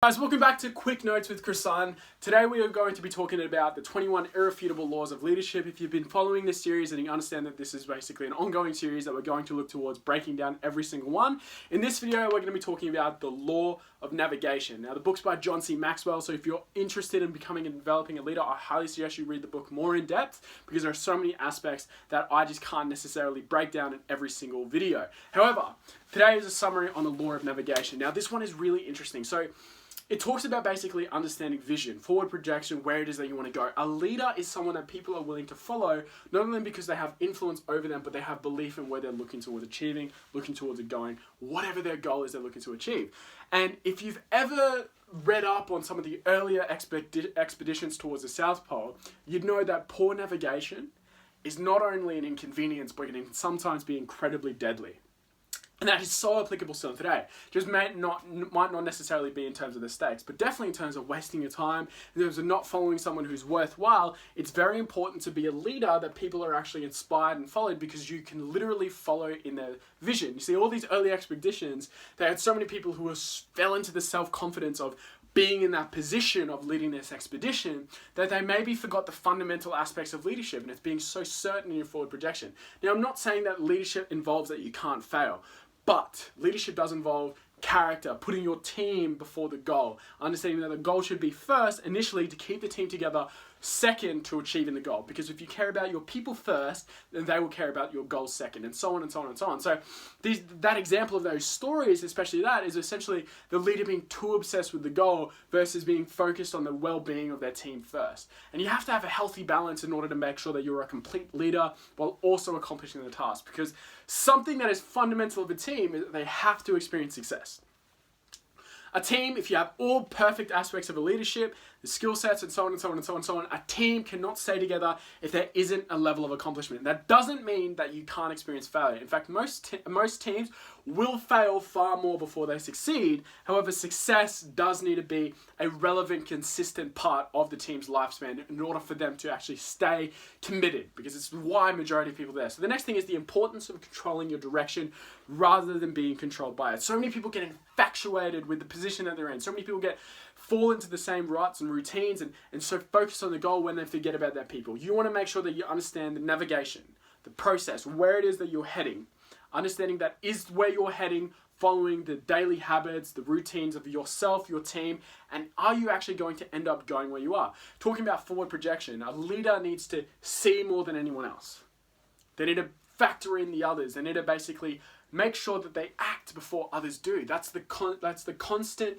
Guys, welcome back to Quick Notes with Chrisan. Today we are going to be talking about the 21 irrefutable laws of leadership. If you've been following this series, then you understand that this is basically an ongoing series that we're going to look towards breaking down every single one. In this video, we're going to be talking about the law of navigation. Now, the book's by John C. Maxwell, so if you're interested in becoming and developing a leader, I highly suggest you read the book more in depth because there are so many aspects that I just can't necessarily break down in every single video. However, today is a summary on the law of navigation. Now, this one is really interesting. So, it talks about basically understanding vision, forward projection, where it is that you want to go. A leader is someone that people are willing to follow, not only because they have influence over them, but they have belief in where they're looking towards achieving, looking towards it going, whatever their goal is they're looking to achieve. And if you've ever read up on some of the earlier expeditions towards the South Pole, you'd know that poor navigation is not only an inconvenience, but it can sometimes be incredibly deadly. And that is so applicable still today. Just might not necessarily be in terms of the stakes, but definitely in terms of wasting your time, in terms of not following someone who's worthwhile. It's very important to be a leader that people are actually inspired and followed because you can literally follow in their vision. You see, all these early expeditions, they had so many people who fell into the self-confidence of being in that position of leading this expedition that they maybe forgot the fundamental aspects of leadership, and it's being so certain in your forward projection. Now, I'm not saying that leadership involves that you can't fail. But leadership does involve character, putting your team before the goal, understanding that the goal should be first, initially, to keep the team together, second to achieving the goal. Because if you care about your people first, then they will care about your goals second, and so on and so on and so on. So that example of those stories, especially that, is essentially the leader being too obsessed with the goal versus being focused on the well-being of their team first. And you have to have a healthy balance in order to make sure that you're a complete leader while also accomplishing the task. Because something that is fundamental of a team is that they have to experience success. A team, if you have all perfect aspects of a leadership, the skill sets and so on and so on and so on and so on, a team cannot stay together if there isn't a level of accomplishment. That doesn't mean that you can't experience failure. In fact, most teams will fail far more before they succeed. However, success does need to be a relevant, consistent part of the team's lifespan in order for them to actually stay committed, because it's why majority of people are there. So the next thing is the importance of controlling your direction rather than being controlled by it. So many people get infatuated with the position that they're in. So many people fall into the same ruts and routines and so focus on the goal when they forget about their people. You want to make sure that you understand the navigation, the process, where it is that you're heading. Understanding that is where you're heading, following the daily habits, the routines of yourself, your team, and are you actually going to end up going where you are? Talking about forward projection, a leader needs to see more than anyone else. They need to factor in the others. They need to basically make sure that they act before others do. That's the constant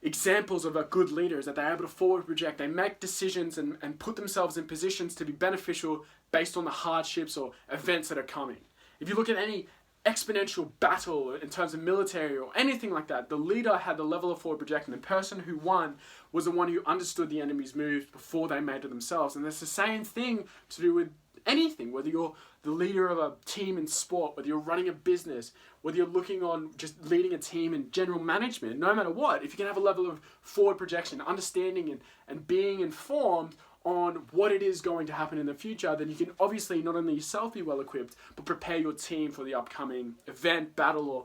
examples of a good leader, is that they're able to forward project. They make decisions and put themselves in positions to be beneficial based on the hardships or events that are coming. If you look at any exponential battle in terms of military or anything like that, the leader had the level of forward projection. The person who won was the one who understood the enemy's moves before they made it themselves. And that's the same thing to do with anything, whether you're the leader of a team in sport, whether you're running a business, whether you're looking on just leading a team in general management, no matter what, if you can have a level of forward projection, understanding and being informed on what it is going to happen in the future, then you can obviously not only yourself be well equipped, but prepare your team for the upcoming event, battle, or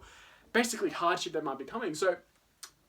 basically hardship that might be coming. So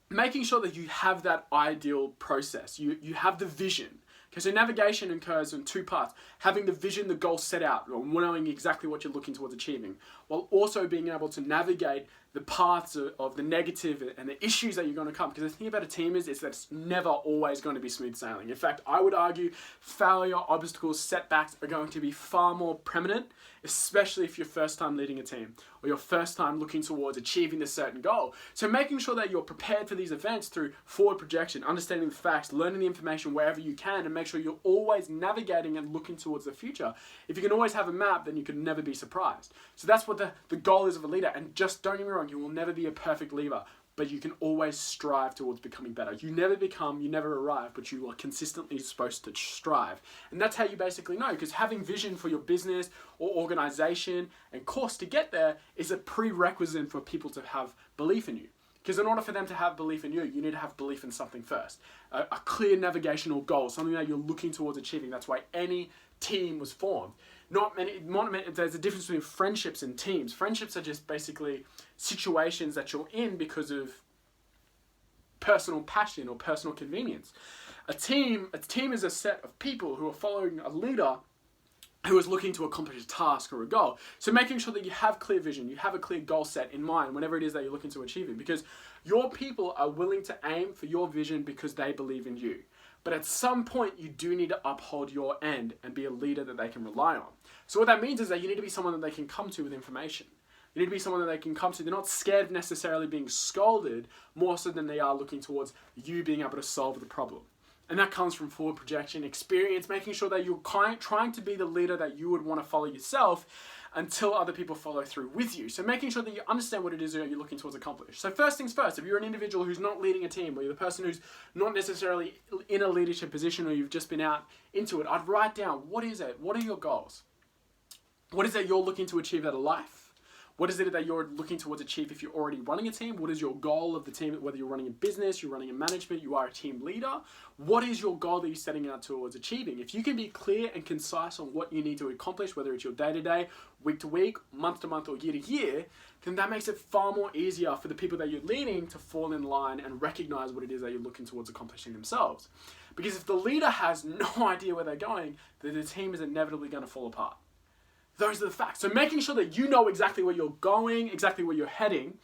making sure that you have that ideal process, you have the vision. Okay, so navigation occurs in two parts. Having the vision, the goal set out, or knowing exactly what you're looking towards achieving, while also being able to navigate the paths of the negative and the issues that you're going to come. Because the thing about a team is that it's never always going to be smooth sailing. In fact, I would argue failure, obstacles, setbacks are going to be far more prominent, especially if you're first time leading a team or you're first time looking towards achieving a certain goal. So making sure that you're prepared for these events through forward projection, understanding the facts, learning the information wherever you can, and make sure you're always navigating and looking towards the future. If you can always have a map, then you can never be surprised. So that's what the goal is of a leader. And just don't get me wrong, you will never be a perfect leader, but you can always strive towards becoming better. You never become, you never arrive, but you are consistently supposed to strive. And that's how you basically know, because having vision for your business or organization and course to get there is a prerequisite for people to have belief in you. Because in order for them to have belief in you, you need to have belief in something first. A clear navigational goal, something that you're looking towards achieving. That's why any team was formed. There's a difference between friendships and teams. Friendships are just basically situations that you're in because of personal passion or personal convenience. A team is a set of people who are following a leader who is looking to accomplish a task or a goal. So making sure that you have clear vision, you have a clear goal set in mind whenever it is that you're looking to achieve it, because your people are willing to aim for your vision because they believe in you. But at some point, you do need to uphold your end and be a leader that they can rely on. So what that means is that you need to be someone that they can come to with information. You need to be someone that they can come to. They're not scared of necessarily being scolded, more so than they are looking towards you being able to solve the problem. And that comes from forward projection, experience, making sure that you're trying to be the leader that you would want to follow yourself until other people follow through with you. So making sure that you understand what it is that you're looking towards accomplish. So first things first, if you're an individual who's not leading a team, or you're the person who's not necessarily in a leadership position, or you've just been out into it, I'd write down, what is it? What are your goals? What is it you're looking to achieve out of life? What is it that you're looking towards achieve if you're already running a team? What is your goal of the team? Whether you're running a business, you're running a management, you are a team leader. What is your goal that you're setting out towards achieving? If you can be clear and concise on what you need to accomplish, whether it's your day-to-day, week-to-week, month-to-month, or year-to-year, then that makes it far more easier for the people that you're leading to fall in line and recognize what it is that you're looking towards accomplishing themselves. Because if the leader has no idea where they're going, then the team is inevitably going to fall apart. Those are the facts. So making sure that you know exactly where you're going, exactly where you're heading,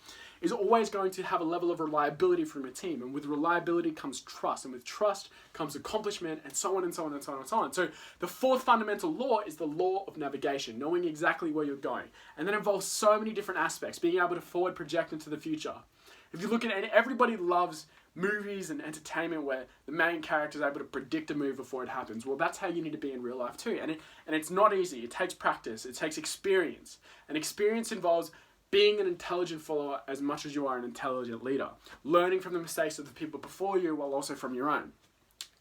is always going to have a level of reliability from your team. And with reliability comes trust. And with trust comes accomplishment, and so on and so on and so on and so on. So the fourth fundamental law is the law of navigation, knowing exactly where you're going. And that involves so many different aspects, being able to forward project into the future. If you look at it, everybody loves movies and entertainment where the main character is able to predict a move before it happens. Well, that's how you need to be in real life too. And it's not easy. It takes practice. It takes experience. And experience involves being an intelligent follower as much as you are an intelligent leader. Learning from the mistakes of the people before you while also from your own.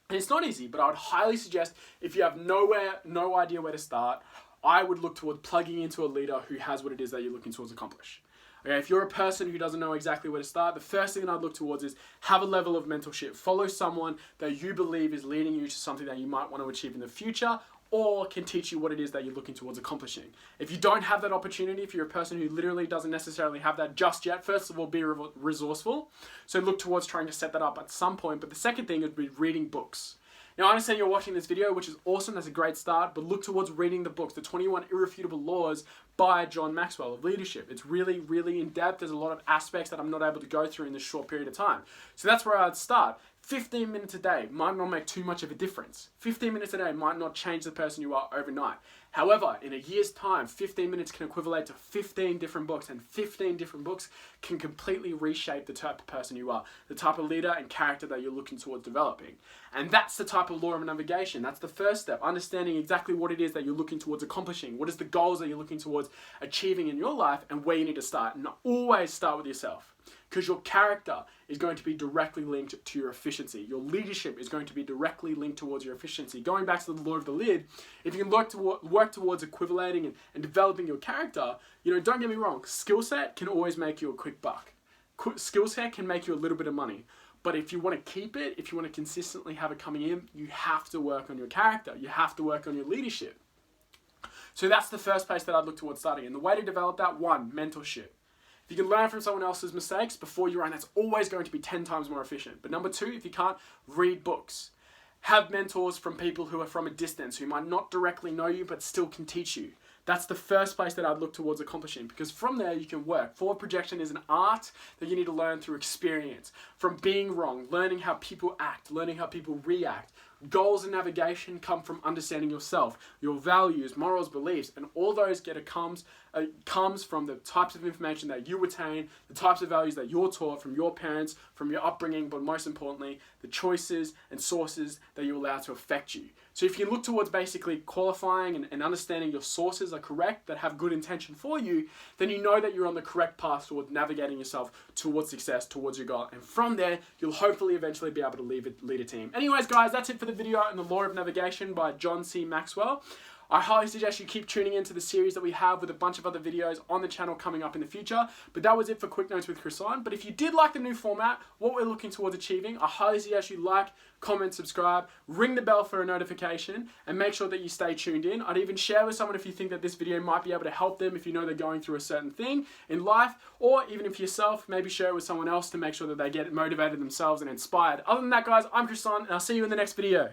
And it's not easy, but I would highly suggest, if you have no idea where to start, I would look toward plugging into a leader who has what it is that you're looking towards accomplish. Okay, if you're a person who doesn't know exactly where to start, the first thing that I'd look towards is have a level of mentorship. Follow someone that you believe is leading you to something that you might want to achieve in the future, or can teach you what it is that you're looking towards accomplishing. If you don't have that opportunity, if you're a person who literally doesn't necessarily have that just yet, first of all, be resourceful. So look towards trying to set that up at some point. But the second thing would be reading books. Now, I understand you're watching this video, which is awesome. That's a great start. But look towards reading the books, the 21 Irrefutable Laws by John Maxwell of leadership. It's really, really in-depth. There's a lot of aspects that I'm not able to go through in this short period of time. So that's where I'd start. 15 minutes a day might not make too much of a difference. 15 minutes a day might not change the person you are overnight. However, in a year's time, 15 minutes can equivalent to 15 different books, and 15 different books can completely reshape the type of person you are, the type of leader and character that you're looking towards developing. And that's the type of law of navigation. That's the first step, understanding exactly what it is that you're looking towards accomplishing, what is the goals that you're looking towards achieving in your life, and where you need to start. And always start with yourself. Because your character is going to be directly linked to your efficiency. Your leadership is going to be directly linked towards your efficiency. Going back to the law of the lid, if you can work towards equivalating and developing your character, don't get me wrong, skill set can always make you a quick buck. Skill set can make you a little bit of money. But if you want to keep it, if you want to consistently have it coming in, you have to work on your character. You have to work on your leadership. So that's the first place that I'd look towards starting. And the way to develop that, one, mentorship. If you can learn from someone else's mistakes before your own, that's always going to be 10 times more efficient. But number two, if you can't, read books. Have mentors from people who are from a distance, who might not directly know you, but still can teach you. That's the first place that I'd look towards accomplishing, because from there you can work. Forward projection is an art that you need to learn through experience. From being wrong, learning how people act, learning how people react. Goals and navigation come from understanding yourself, your values, morals, beliefs, and all those comes from the types of information that you attain, the types of values that you're taught from your parents, from your upbringing, but most importantly, the choices and sources that you allow to affect you. So if you look towards basically qualifying and understanding your sources are correct, that have good intention for you, then you know that you're on the correct path towards navigating yourself towards success, towards your goal. And from there, you'll hopefully eventually be able to lead a team. Anyways, guys, that's it for the video on the law of navigation by John C. Maxwell. I highly suggest you keep tuning into the series that we have with a bunch of other videos on the channel coming up in the future. But that was it for Quick Notes with Croissant. But if you did like the new format, what we're looking towards achieving, I highly suggest you like, comment, subscribe, ring the bell for a notification, and make sure that you stay tuned in. I'd even share with someone if you think that this video might be able to help them, if you know they're going through a certain thing in life, or even if yourself, maybe share it with someone else to make sure that they get motivated themselves and inspired. Other than that, guys, I'm Croissant, and I'll see you in the next video.